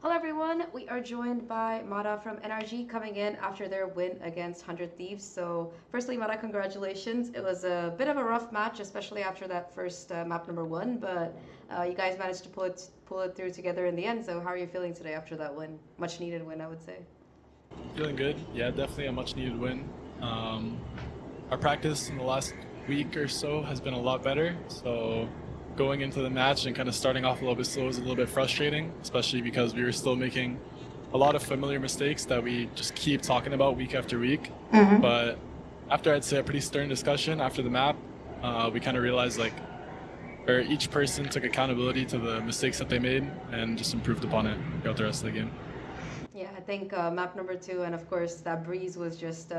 Hello everyone, we are joined by Mada from NRG coming in after their win against 100 Thieves. So firstly, Mada, congratulations. It was a bit of a rough match, especially after that first map number one, but you guys managed to pull it through together in the end. So how are you feeling today after that win? Much needed win, I would say. Feeling good. Yeah, definitely a much needed win. Our practice in the last week or so has been a lot better. So going into the match and kind of starting off a little bit slow was a little bit frustrating, especially because we were still making a lot of familiar mistakes that we just keep talking about week after week. But after I'd say a pretty stern discussion after the map, we kind of realized or each person took accountability to the mistakes that they made and just improved upon it throughout the rest of the game. Yeah, I think map number two, and of course that breeze was just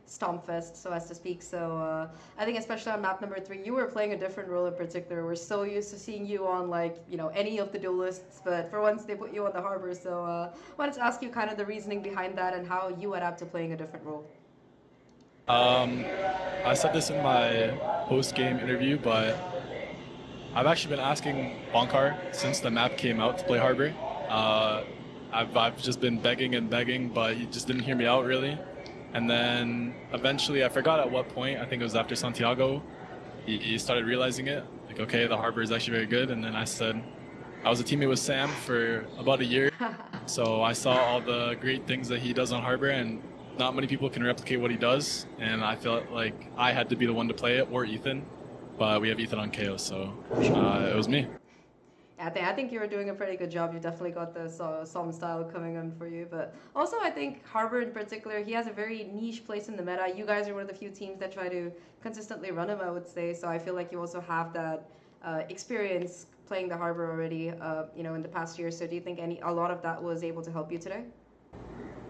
stomp fest, so as to speak. So I think especially on map number three, you were playing a different role in particular. We're so used to seeing you on any of the duelists, but for once they put you on the Harbour. So wanted to ask you kind of the reasoning behind that and how you adapt to playing a different role. I said this in my post-game interview, but I've actually been asking Bonkar since the map came out to play Harbour. I've just been begging and begging, but he just didn't hear me out really. And then eventually, I forgot at what point, I think it was after Santiago, he started realizing it. Like, okay, the Harbour is actually very good. And then I said, I was a teammate with Sam for about a year. So I saw all the great things that he does on Harbour, and not many people can replicate what he does. And I felt like I had to be the one to play it, or Ethan. But we have Ethan on KO, so it was me. I think you were doing a pretty good job. You definitely got the Som style coming on for you. But also, I think Harbour in particular, he has a very niche place in the meta. You guys are one of the few teams that try to consistently run him, I would say. So I feel like you also have that experience playing the Harbour already, in the past year. So do you think a lot of that was able to help you today?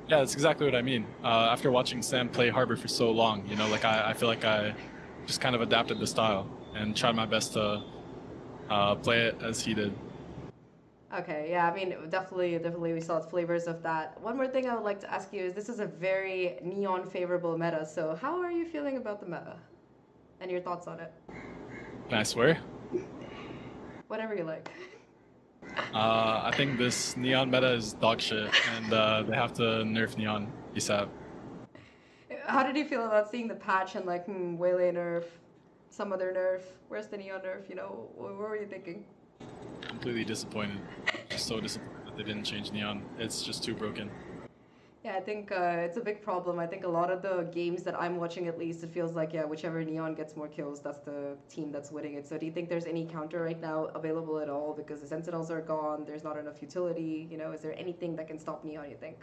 Yeah, that's exactly what I mean. After watching Sam play Harbour for so long, I feel like I just kind of adapted the style and tried my best to play it as he did. Okay, yeah, I mean, definitely, we saw flavors of that. One more thing I would like to ask you is this is a very neon favorable meta. So how are you feeling about the meta and your thoughts on it? Can I swear? Whatever you like. I think this Neon meta is dog shit, and they have to nerf Neon ASAP. How did you feel about seeing the patch and Waylay nerf, some other nerf? Where's the neon nerf? What were you thinking? Completely disappointed. Just so disappointed that they didn't change Neon. It's just too broken. Yeah, I think it's a big problem. I think a lot of the games that I'm watching, at least, it feels like whichever neon gets more kills, that's the team that's winning it. So do you think there's any counter right now available at all? Because the sentinels are gone, there's not enough utility. Is there anything that can stop neon? You think?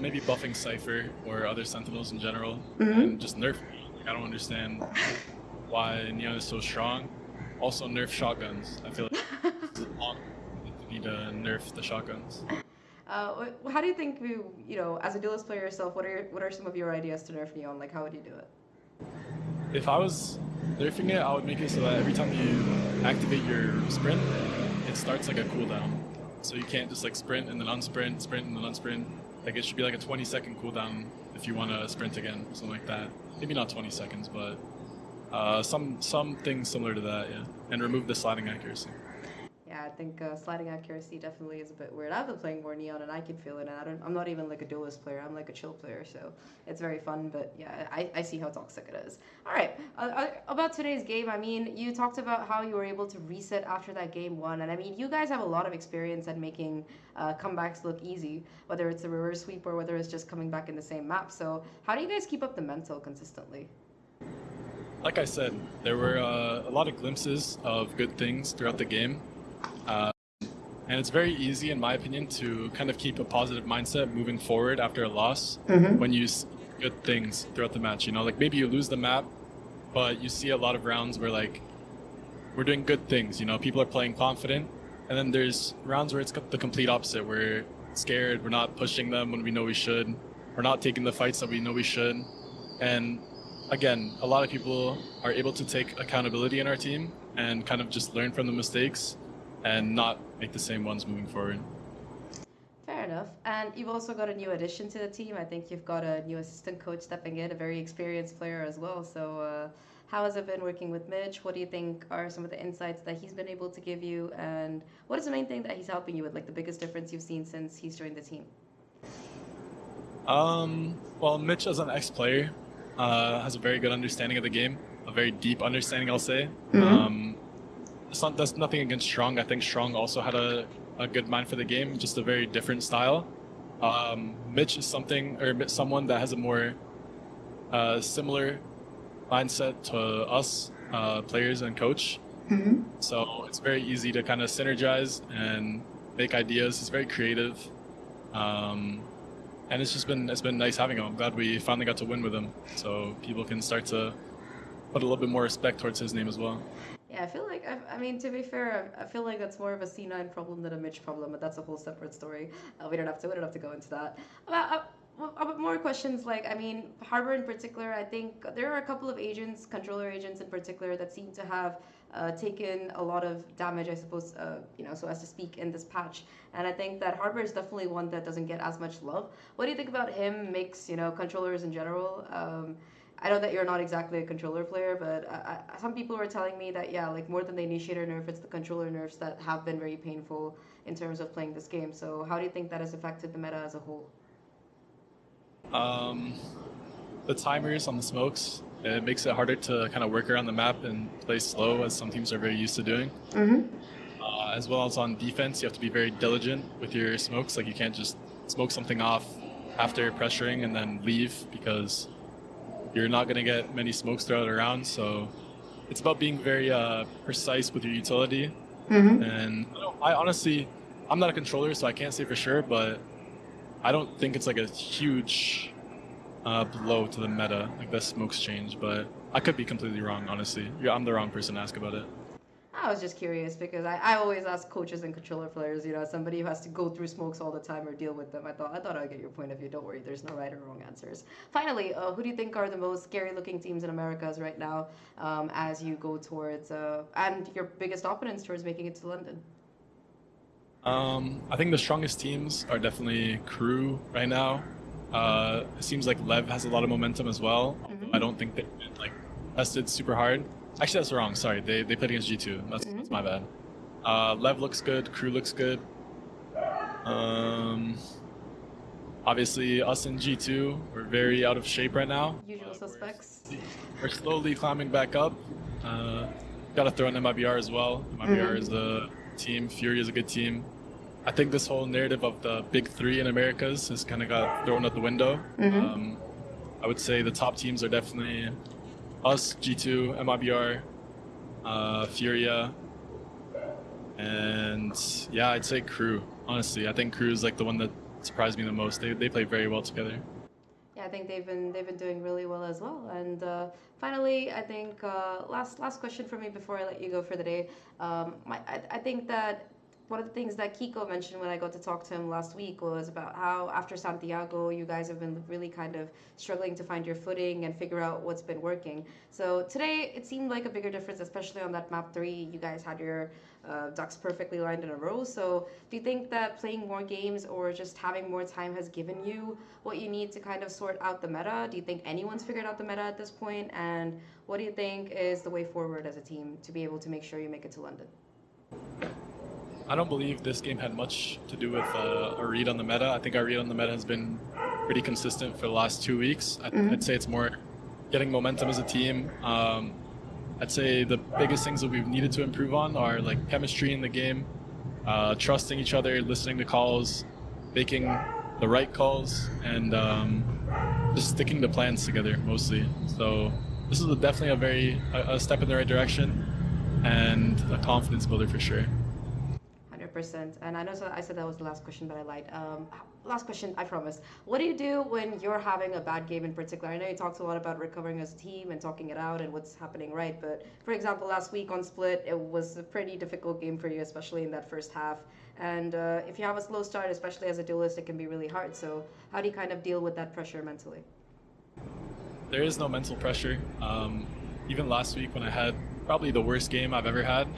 Maybe buffing Cypher or other Sentinels in general, and just nerf Neon. I don't understand why Neon is so strong. Also nerf shotguns. I feel like this is long. They need to nerf the shotguns. How do you think as a duelist player yourself, what are some of your ideas to nerf neon? Like, how would you do it? If I was nerfing it, I would make it so that every time you activate your sprint, it starts like a cooldown. So you can't just like sprint and then unsprint, sprint and then unsprint. Like it should be like a 20-second cooldown if you want to sprint again, something like that. Maybe not 20 seconds, but something similar to that, yeah. And remove the sliding accuracy. Yeah, I think sliding accuracy definitely is a bit weird. I've been playing more neon and I can feel it. And I'm not even like a duelist player. I'm like a chill player, so it's very fun. But yeah, I see how toxic it is. All right, about today's game. I mean, you talked about how you were able to reset after that game one, and I mean, you guys have a lot of experience at making comebacks look easy, whether it's a reverse sweep or whether it's just coming back in the same map. So how do you guys keep up the mental consistently? Like I said, there were a lot of glimpses of good things throughout the game. And it's very easy, in my opinion, to kind of keep a positive mindset moving forward after a loss when you see good things throughout the match. Like maybe you lose the map, but you see a lot of rounds where like we're doing good things. People are playing confident, and then there's rounds where it's the complete opposite. We're scared. We're not pushing them when we know we should. We're not taking the fights that we know we should. And again, a lot of people are able to take accountability in our team and kind of just learn from the mistakes and not make the same ones moving forward. Fair enough. And you've also got a new addition to the team. I think you've got a new assistant coach stepping in, a very experienced player as well. So How has it been working with Mitch? What do you think are some of the insights that he's been able to give you? And what is the main thing that he's helping you with, like the biggest difference you've seen since he's joined the team? Well, Mitch as an ex-player has a very good understanding of the game, a very deep understanding, I'll say. That's nothing against Strong. I think Strong also had a good mind for the game, just a very different style. Mitch is someone that has a more similar mindset to us, players and coach. So it's very easy to kind of synergize and make ideas. He's very creative. And it's been nice having him. I'm glad we finally got to win with him, so people can start to put a little bit more respect towards his name as well. Yeah, I feel like, I mean, to be fair, I feel like that's more of a C9 problem than a Mitch problem, but that's a whole separate story. We don't have to go into that. About more questions, like, I mean, Harbour in particular, I think there are a couple of agents, controller agents in particular, that seem to have taken a lot of damage, I suppose, so as to speak, in this patch. And I think that Harbour is definitely one that doesn't get as much love. What do you think about him, Mix, controllers in general? I know that you're not exactly a controller player, but some people were telling me that, yeah, like more than the initiator nerf, it's the controller nerfs that have been very painful in terms of playing this game. So how do you think that has affected the meta as a whole? The timers on the smokes, it makes it harder to kind of work around the map and play slow, as some teams are very used to doing. As well as on defense, you have to be very diligent with your smokes. Like, you can't just smoke something off after pressuring and then leave, because you're not going to get many smokes throughout a round. So it's about being very precise with your utility. And I honestly, I'm not a controller, so I can't say for sure, but I don't think it's like a huge blow to the meta, like the smokes change, but I could be completely wrong, honestly. Yeah, I'm the wrong person to ask about it. I was just curious because I always ask coaches and controller players, somebody who has to go through smokes all the time or deal with them. I thought I'd get your point of view. Don't worry, there's no right or wrong answers. Finally, who do you think are the most scary looking teams in Americas right now, as you go towards, and your biggest opponents towards making it to London? I think the strongest teams are definitely Crew right now. It seems like Lev has a lot of momentum as well. I don't think they've been like tested super hard. Actually, that's wrong. Sorry, they played against G2. That's my bad. Lev looks good. Crew looks good. Obviously, us and G2, we're very out of shape right now. Usual suspects. We're slowly climbing back up. Got to throw in MIBR as well. MIBR is a team. Fury is a good team. I think this whole narrative of the big three in Americas has kind of got thrown out the window. I would say the top teams are definitely us, G2, MIBR, Furia, and yeah, I'd say Crew. Honestly, I think Crew is like the one that surprised me the most. They play very well together. Yeah, I think they've been doing really well as well. And finally, I think last question for me before I let you go for the day. I think that one of the things that Kiko mentioned when I got to talk to him last week was about how after Santiago, you guys have been really kind of struggling to find your footing and figure out what's been working. So today, it seemed like a bigger difference, especially on that map 3. You guys had your ducks perfectly lined in a row. So do you think that playing more games or just having more time has given you what you need to kind of sort out the meta? Do you think anyone's figured out the meta at this point? And what do you think is the way forward as a team to be able to make sure you make it to London? I don't believe this game had much to do with a read on the meta. I think our read on the meta has been pretty consistent for the last 2 weeks. I'd say it's more getting momentum as a team. I'd say the biggest things that we've needed to improve on are like chemistry in the game, trusting each other, listening to calls, making the right calls, and just sticking to plans together mostly. So this is definitely a step in the right direction and a confidence builder for sure. 100%. And I know I said that was the last question, but I lied. Last question, I promise. What do you do when you're having a bad game in particular? I know you talked a lot about recovering as a team and talking it out and what's happening right, but for example, last week on Split, it was a pretty difficult game for you, especially in that first half. And if you have a slow start, especially as a duelist, it can be really hard. So how do you kind of deal with that pressure mentally? There is no mental pressure. Even last week when I had probably the worst game I've ever had,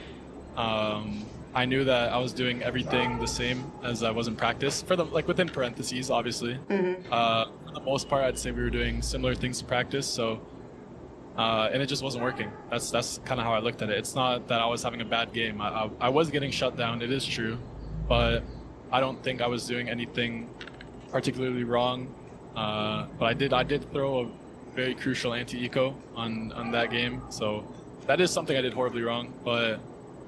I knew that I was doing everything the same as I was in practice, within parentheses, obviously. For the most part, I'd say we were doing similar things to practice. So and it just wasn't working. That's kind of how I looked at it. It's not that I was having a bad game. I was getting shut down. It is true, but I don't think I was doing anything particularly wrong. But I did throw a very crucial anti-eco on that game, so that is something I did horribly wrong. But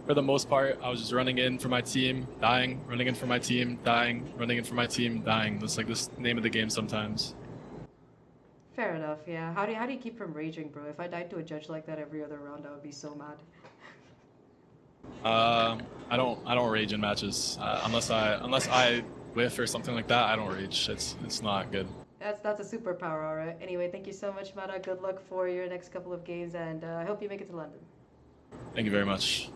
for the most part, I was just running in for my team, dying, running in for my team, dying, running in for my team, dying. That's like this name of the game sometimes. Fair enough, yeah. How do you keep from raging, bro? If I died to a judge like that every other round, I would be so mad. I don't rage in matches unless I whiff or something like that. I don't rage. It's not good. That's a superpower, all right. Anyway, thank you so much, Mada. Good luck for your next couple of games, and I hope you make it to London. Thank you very much.